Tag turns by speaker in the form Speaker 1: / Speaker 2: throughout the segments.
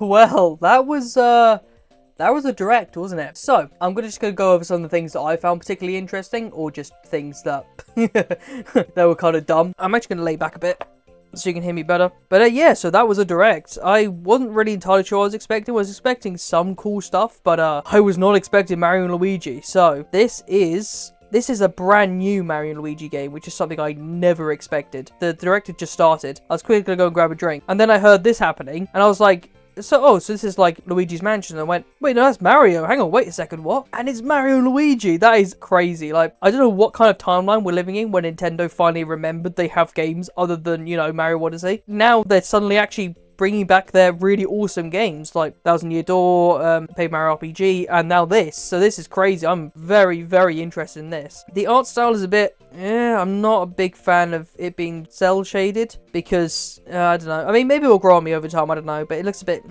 Speaker 1: Well, that was a direct, wasn't it? So, I'm just gonna go over some of the things that I found particularly interesting, or just things that that were kind of dumb. I'm actually gonna lay back a bit so you can hear me better. But yeah, so that was a direct. I wasn't really entirely sure what I was expecting. I was expecting some cool stuff, but I was not expecting Mario and Luigi. So, this is a brand new Mario and Luigi game, which is something I never expected. The direct had just started. I was quickly gonna go and grab a drink, and then I heard this happening, and I was like, so this is like Luigi's Mansion. And I went, wait, no, that's Mario. Hang on, wait a second, what? And it's Mario and Luigi. That is crazy. Like, I don't know what kind of timeline we're living in when Nintendo finally remembered they have games other than, you know, Mario Odyssey. Now they're suddenly actually bringing back their really awesome games like Thousand Year Door, Paper Mario RPG, and now this. So this is crazy. I'm very, very interested in this. The art style is a bit, I'm not a big fan of it being cel shaded because, I don't know. I mean, maybe it'll grow on me over time, I don't know, but it looks a bit,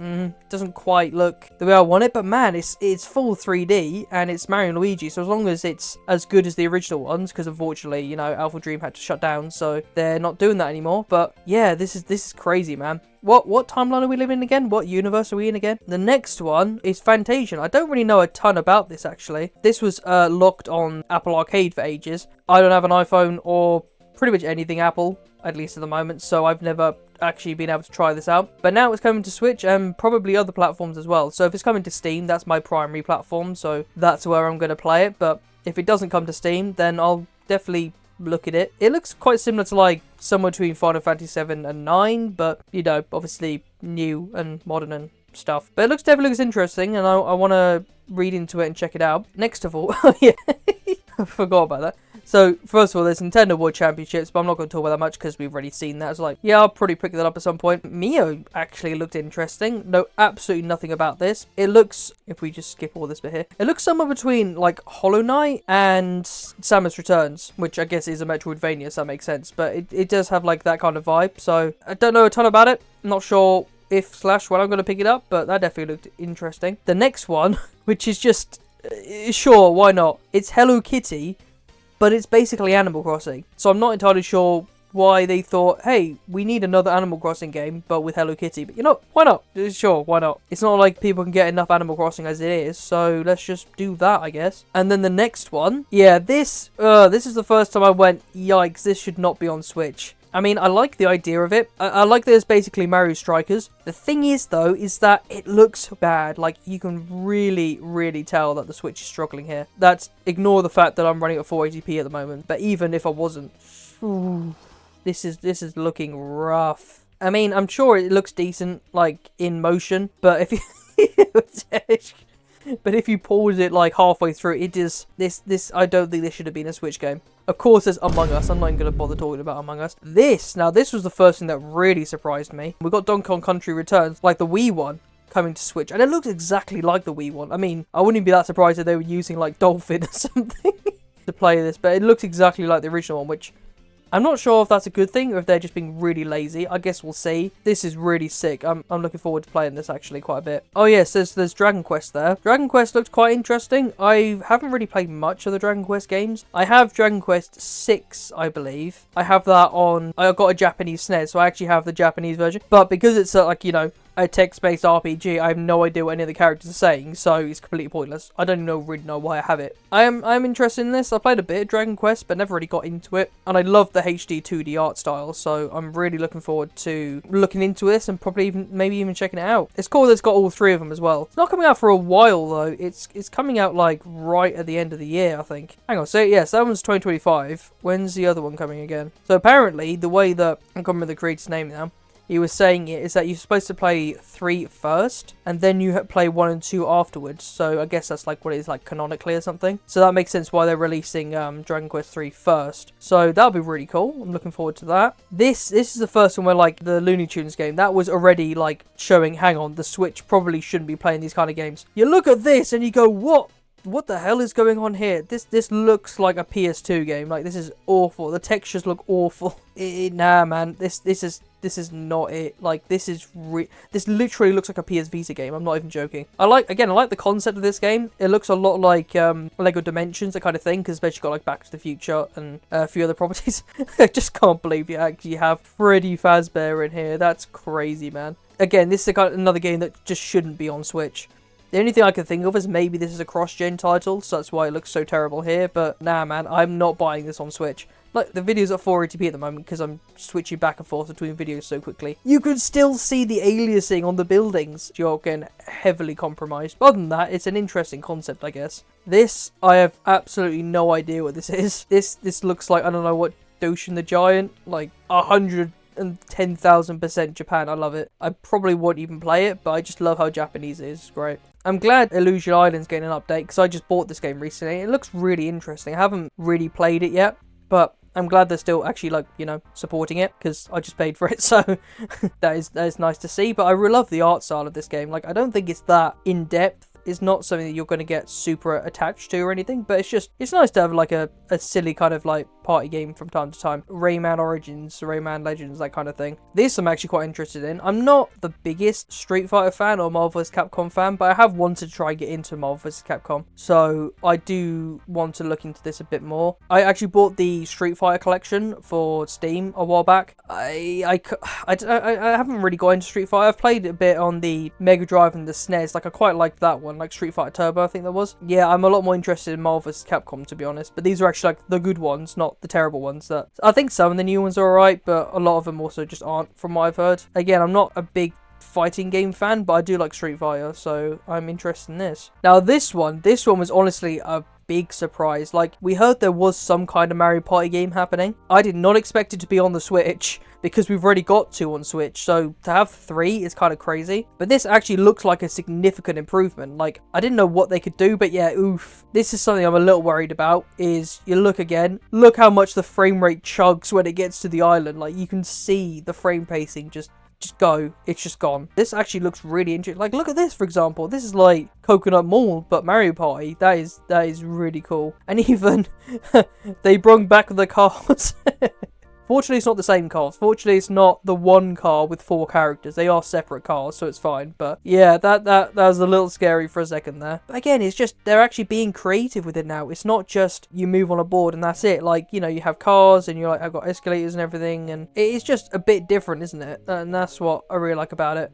Speaker 1: doesn't quite look the way I want it, but man, it's full 3D, and it's Mario and Luigi, so as long as it's as good as the original ones, because unfortunately, you know, Alpha Dream had to shut down, so they're not doing that anymore, but yeah, this is crazy, man. What timeline are we living in again? What universe are we in again? The next one is Fantasia. I don't really know a ton about this, actually. This was locked on Apple Arcade for ages. I don't have an iPhone or pretty much anything Apple, at least at the moment, so I've never actually been able to try this out. But now it's coming to Switch and probably other platforms as well. So if it's coming to Steam, that's my primary platform, so that's where I'm going to play it. But if it doesn't come to Steam, then I'll definitely look at it. It looks quite similar to like somewhere between Final Fantasy 7 and 9, but you know, obviously new and modern and stuff. But it definitely looks interesting, and I want to read into it and check it out. Next of all, yeah, I forgot about that. So, first of all, there's Nintendo World Championships, but I'm not going to talk about that much because we've already seen that. It's like, yeah, I'll probably pick that up at some point. Mio actually looked interesting. No, absolutely nothing about this. It looks, if we just skip all this bit here, it looks somewhere between, like, Hollow Knight and Samus Returns, which I guess is a Metroidvania, so that makes sense. But it does have, like, that kind of vibe. So, I don't know a ton about it. I'm not sure when I'm going to pick it up, but that definitely looked interesting. The next one, which is just, sure, why not? It's Hello Kitty, but it's basically Animal Crossing. So I'm not entirely sure why they thought, hey, we need another Animal Crossing game, but with Hello Kitty. But you know, why not? Sure, why not? It's not like people can get enough Animal Crossing as it is, so let's just do that, I guess. And then the next one, yeah, this is the first time I went, yikes, this should not be on Switch. I mean, I like the idea of it. I like that it's basically Mario Strikers. The thing is, though, is that it looks bad. Like, you can really, really tell that the Switch is struggling here. Ignore the fact that I'm running at 480p at the moment. But even if I wasn't, this is looking rough. I mean, I'm sure it looks decent, like, in motion. But if you... But if you pause it like halfway through, it is this. I don't think this should have been a Switch game. Of course, there's Among Us. I'm not even going to bother talking about Among Us. This was the first thing that really surprised me. We got Donkey Kong Country Returns, like the Wii one, coming to Switch, and it looks exactly like the Wii one. I mean, I wouldn't be that surprised if they were using like Dolphin or something to play this, but it looks exactly like the original one, which I'm not sure if that's a good thing or if they're just being really lazy. I guess we'll see. This is really sick. I'm looking forward to playing this actually quite a bit. Oh yes, there's Dragon Quest there. Dragon Quest looks quite interesting. I haven't really played much of the Dragon Quest games. I have Dragon Quest 6, I believe. I have that on... I got a Japanese SNES, so I actually have the Japanese version. But because it's like, you know, a text-based RPG, I have no idea what any of the characters are saying, so it's completely pointless. I don't really know why I have it. I'm interested in this. I played a bit of Dragon Quest, but never really got into it. And I love the HD 2D art style, so I'm really looking forward to looking into this and probably maybe even checking it out. It's cool that it's got all three of them as well. It's not coming out for a while, though. It's coming out, like, right at the end of the year, I think. Hang on, so yes, that one's 2025. When's the other one coming again? So apparently, the way that... I can't remember the creator's name now. He was saying it is that you're supposed to play 3 first, and then you play 1 and 2 afterwards. So I guess that's like what it is, like canonically or something. So that makes sense why they're releasing Dragon Quest 3 first. So that'll be really cool. I'm looking forward to that. This is the first one where like the Looney Tunes game that was already like showing. Hang on, the Switch probably shouldn't be playing these kind of games. You look at this and you go, what? What the hell is going on here? This looks like a PS2 game. Like, this is awful. The textures look awful. Nah, man. This is not it. Like, this literally looks like a PS Vita game. I'm not even joking. I like the concept of this game. It looks a lot like Lego Dimensions, that kind of thing, because especially got like Back to the Future and a few other properties. I just can't believe you actually have Freddy Fazbear in here. That's crazy, man. again, this is another game that just shouldn't be on Switch. The only thing I can think of is maybe this is a cross-gen title, so that's why it looks so terrible here. But nah, man, I'm not buying this on Switch. Like, the video's at 480p at the moment because I'm switching back and forth between videos so quickly. You can still see the aliasing on the buildings. You're getting heavily compromised. But other than that, it's an interesting concept, I guess. This, I have absolutely no idea what this is. This looks like, I don't know what, Doshin the Giant, like 110,000% Japan. I love it. I probably won't even play it, but I just love how Japanese it is. It's great. I'm glad Illusion Island's getting an update because I just bought this game recently. It looks really interesting. I haven't really played it yet, but I'm glad they're still actually, like, you know, supporting it because I just paid for it, so that is nice to see. But I really love the art style of this game. Like, I don't think it's that in-depth. It's not something that you're going to get super attached to or anything, but it's nice to have like a silly kind of like party game from time to time. Rayman Origins, Rayman Legends, that kind of thing. This I'm actually quite interested in. I'm not the biggest Street Fighter fan or Marvel vs. Capcom fan, but I have wanted to try and get into Marvel vs. Capcom, so I do want to look into this a bit more. I actually bought the Street Fighter collection for Steam a while back. I haven't really got into Street Fighter. I've played a bit on the Mega Drive and the SNES. Like, I quite liked that one. Like Street Fighter Turbo, I think that was. Yeah, I'm a lot more interested in Marvel vs. Capcom, to be honest. But these are actually like the good ones, not the terrible ones. That I think some of the new ones are alright, but a lot of them also just aren't, from what I've heard. Again, I'm not a big fighting game fan, but I do like Street Fighter, so I'm interested in this. Now, this one was honestly a big surprise. Like, we heard there was some kind of Mario Party game happening. I did not expect it to be on the Switch because we've already got 2 on Switch, so to have 3 is kind of crazy. But this actually looks like a significant improvement. Like, I didn't know what they could do, but yeah, oof. This is something I'm a little worried about, is you look again, look how much the frame rate chugs when it gets to the island. Like, you can see the frame pacing just go. It's just gone. This actually looks really interesting. Like, look at this, for example. This is like Coconut Mall, but Mario Party. That is really cool. And even they brought back the cars. Fortunately, it's not the same cars. Fortunately, it's not the one car with 4 characters. They are separate cars, so it's fine. But yeah, that was a little scary for a second there. But again, it's just they're actually being creative with it now. It's not just you move on a board and that's it. Like, you know, you have cars and you're like, I've got escalators and everything, and it's just a bit different, isn't it? And that's what I really like about it.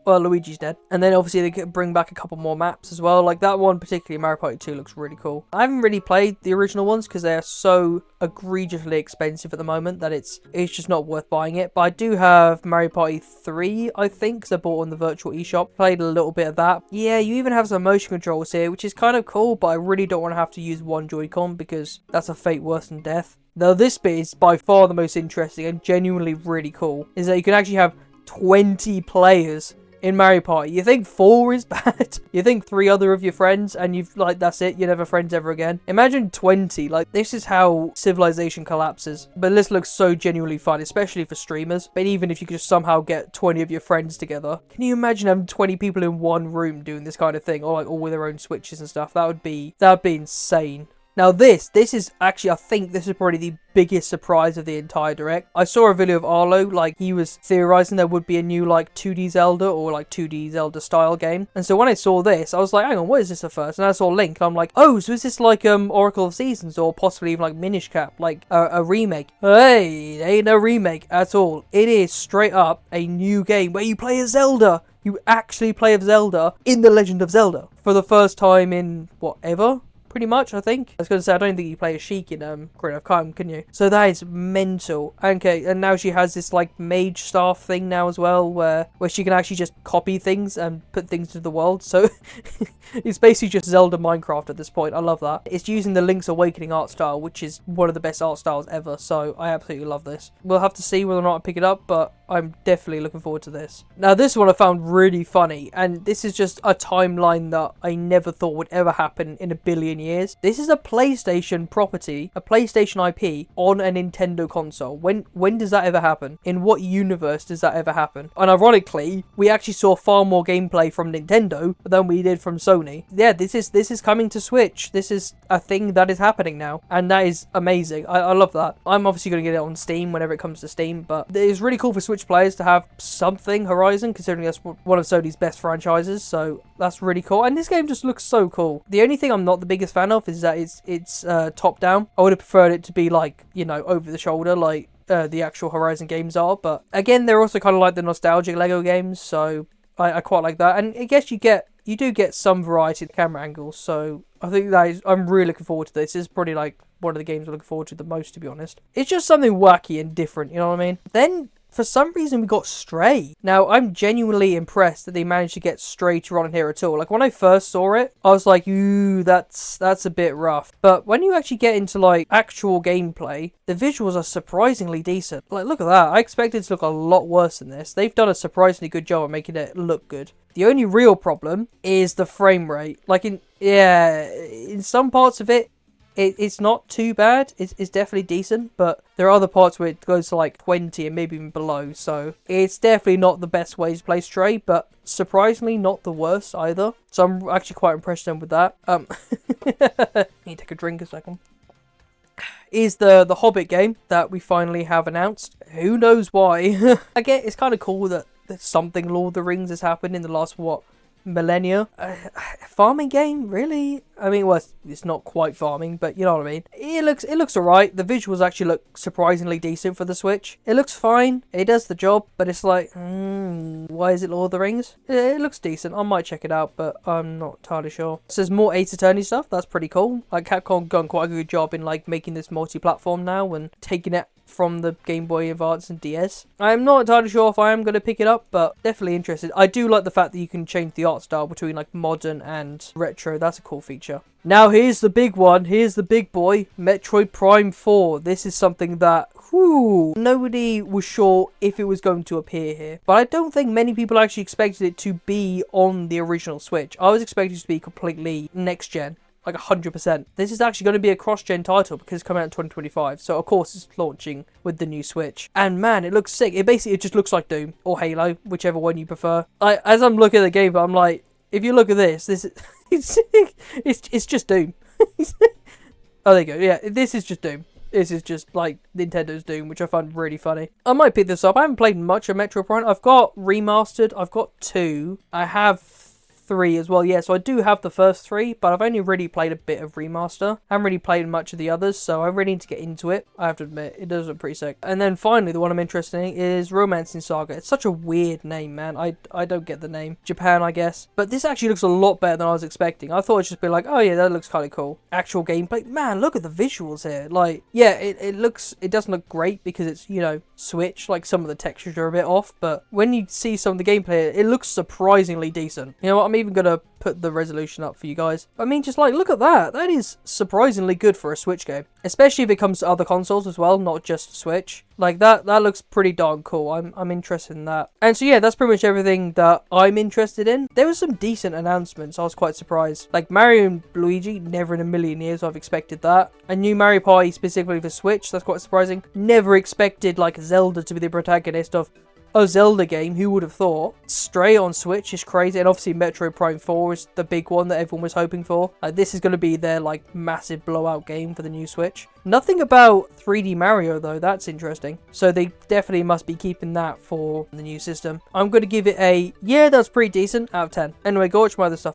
Speaker 1: Well, Luigi's dead. And then obviously they could bring back a couple more maps as well. Like that one, particularly Mario Party 2, looks really cool. I haven't really played the original ones because they are so egregiously expensive at the moment that it's just not worth buying it. But I do have Mario Party 3, I think, because I bought on the virtual eShop. Played a little bit of that. Yeah, you even have some motion controls here, which is kind of cool, but I really don't want to have to use one Joy-Con because that's a fate worse than death. Now, this bit is by far the most interesting and genuinely really cool, is that you can actually have 20 players in Mario Party. You think 4 is bad? You think 3 other of your friends and you've, like, that's it, you're never friends ever again? Imagine 20. Like, this is how civilization collapses. But this looks so genuinely fun, especially for streamers. But even if you could just somehow get 20 of your friends together, can you imagine having 20 people in one room doing this kind of thing, or like all with their own switches and stuff? That would be insane. Now this is actually, I think this is probably the biggest surprise of the entire Direct. I saw a video of Arlo, like he was theorizing there would be a new like 2D Zelda or like 2D Zelda style game. And so when I saw this, I was like, hang on, what is this at first? And I saw Link and I'm like, oh, so is this like Oracle of Seasons or possibly even like Minish Cap, like a remake? Hey, it ain't a remake at all. It is straight up a new game where you play as Zelda. You actually play as Zelda in The Legend of Zelda for the first time in, what, ever? Pretty much, I think. I was going to say, I don't think you play as Sheik in Ocarina of Time, can you? So that is mental. Okay, and now she has this like mage staff thing now as well, where she can actually just copy things and put things into the world. So it's basically just Zelda Minecraft at this point. I love that. It's using the Link's Awakening art style, which is one of the best art styles ever. So I absolutely love this. We'll have to see whether or not I pick it up, but I'm definitely looking forward to this. Now, this one I found really funny, and this is just a timeline that I never thought would ever happen in a billion years. This is a PlayStation property, a PlayStation IP on a Nintendo console. When does that ever happen? In what universe does that ever happen? And ironically, we actually saw far more gameplay from Nintendo than we did from Sony. Yeah, this is coming to Switch. This is a thing that is happening now, and that is amazing. I love that. I'm obviously going to get it on Steam whenever it comes to Steam, but it's really cool for Switch players to have something Horizon, considering that's one of Sony's best franchises, so that's really cool. And this game just looks so cool. The only thing I'm not the biggest fan of is that it's top down. I would have preferred it to be like, you know, over the shoulder, like the actual Horizon games are. But again, they're also kind of like the nostalgic Lego games, so I quite like that. And I guess you do get some variety in camera angles, so I think I'm really looking forward to this. This is probably like one of the games I'm looking forward to the most, to be honest. It's just something wacky and different, you know what I mean? Then, for some reason, we got Stray. Now, I'm genuinely impressed that they managed to get Stray to run in here at all. Like, when I first saw it, I was like, ooh, that's a bit rough. But when you actually get into, like, actual gameplay, the visuals are surprisingly decent. Like, look at that. I expected it to look a lot worse than this. They've done a surprisingly good job of making it look good. The only real problem is the frame rate. Like, in some parts of it, it's not too bad. It's definitely decent, but there are other parts where it goes to like 20 and maybe even below. So it's definitely not the best way to play Stray, but surprisingly not the worst either. So I'm actually quite impressed with that. Need to take a drink a second. Is the Hobbit game that we finally have announced. Who knows why? Again, it's kind of cool that something Lord of the Rings has happened in the last, what, millennia. Farming game, really? I mean, well, it's not quite farming, but you know what I mean. It looks alright. The visuals actually look surprisingly decent for the Switch. It looks fine. It does the job, but it's like, why is it Lord of the Rings? It looks decent. I might check it out, but I'm not entirely sure. So there's more Ace Attorney stuff. That's pretty cool. Like, Capcom done quite a good job in like making this multi-platform now and taking it from the Game Boy Advance and DS. I'm not entirely sure if I am going to pick it up, but definitely interested. I do like the fact that you can change the art style between like modern and retro. That's a cool feature. Now here's the big one. Here's the big boy. Metroid Prime 4. This is something that, nobody was sure if it was going to appear here. But I don't think many people actually expected it to be on the original Switch. I was expecting it to be completely next gen. Like 100%. This is actually going to be a cross-gen title because it's coming out in 2025. So, of course, it's launching with the new Switch. And, man, it looks sick. It just looks like Doom or Halo, whichever one you prefer. As I'm looking at the game, I'm like, if you look at this is... it's just Doom. Oh, there you go. Yeah, this is just Doom. This is just, like, Nintendo's Doom, which I find really funny. I might pick this up. I haven't played much of Metroid Prime. I've got Remastered. I've got 2. I have 3 as well, yeah, so I do have the first 3, but I've only really played a bit of Remaster. I haven't really played much of the others, so I really need to get into it. I have to admit, it does look pretty sick. And then finally, the one I'm interested in is Romancing Saga. It's such a weird name, man. I don't get the name. Japan, I guess. But this actually looks a lot better than I was expecting. I thought it'd just be like, oh yeah, that looks kind of cool. Actual gameplay, man, look at the visuals here. Like, yeah, it doesn't look great because it's, you know, Switch. Like, some of the textures are a bit off, but when you see some of the gameplay, it looks surprisingly decent. You know what, I'm even gonna put the resolution up for you guys. I mean, just like, look at that. That is surprisingly good for a Switch game. Especially if it comes to other consoles as well, not just Switch. Like, that looks pretty darn cool. I'm interested in that. And so, yeah, that's pretty much everything that I'm interested in. There were some decent announcements. I was quite surprised. Like, Mario and Luigi, never in a million years I've expected that. A new Mario Party specifically for Switch, that's quite surprising. Never expected, like, Zelda to be the protagonist of a Zelda game, who would have thought? Stray on Switch is crazy, and obviously Metroid Prime 4 is the big one that everyone was hoping for. This is going to be their, like, massive blowout game for the new Switch. Nothing about 3D Mario, though. That's interesting. So they definitely must be keeping that for the new system. I'm going to give it a, yeah, that's pretty decent, out of 10. Anyway, go watch my other stuff.